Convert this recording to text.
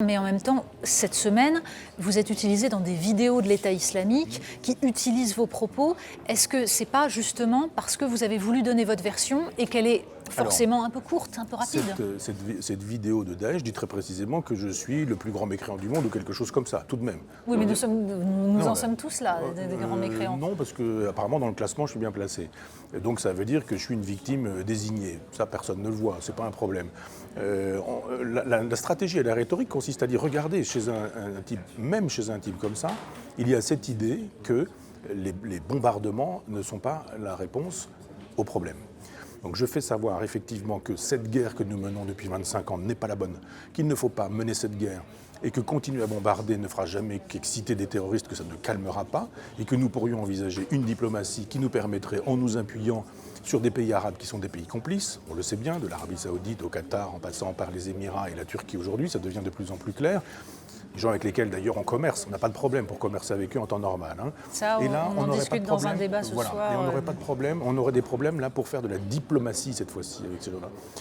Mais en même temps, cette semaine, vous êtes utilisé dans des vidéos de l'État islamique qui utilisent vos propos. Est-ce que c'est pas justement parce que vous avez voulu donner votre version et qu'elle est forcément un peu courte, un peu rapide? Cette vidéo de Daesh dit très précisément que je suis le plus grand mécréant du monde ou quelque chose comme ça, tout de même. Oui, mais nous en sommes tous là, des grands mécréants. Non, parce que apparemment dans le classement, je suis bien placé. Donc ça veut dire que je suis une victime désignée. Ça, personne ne le voit, c'est pas un problème. La stratégie et la rhétorique consiste à dire, regardez, chez un type, même chez un type comme ça, il y a cette idée que les bombardements ne sont pas la réponse au problème. Donc je fais savoir effectivement que cette guerre que nous menons depuis 25 ans n'est pas la bonne, qu'il ne faut pas mener cette guerre et que continuer à bombarder ne fera jamais qu'exciter des terroristes, que ça ne calmera pas et que nous pourrions envisager une diplomatie qui nous permettrait, en nous appuyant sur des pays arabes qui sont des pays complices, on le sait bien, de l'Arabie Saoudite au Qatar, en passant par les Émirats et la Turquie aujourd'hui, ça devient de plus en plus clair. Des gens avec lesquels d'ailleurs on commerce, on n'a pas de problème pour commercer avec eux en temps normal. Ça, et là, on en discute dans un débat ce soir. Et on n'aurait pas de problème, on aurait des problèmes là pour faire de la diplomatie cette fois-ci avec ces gens-là.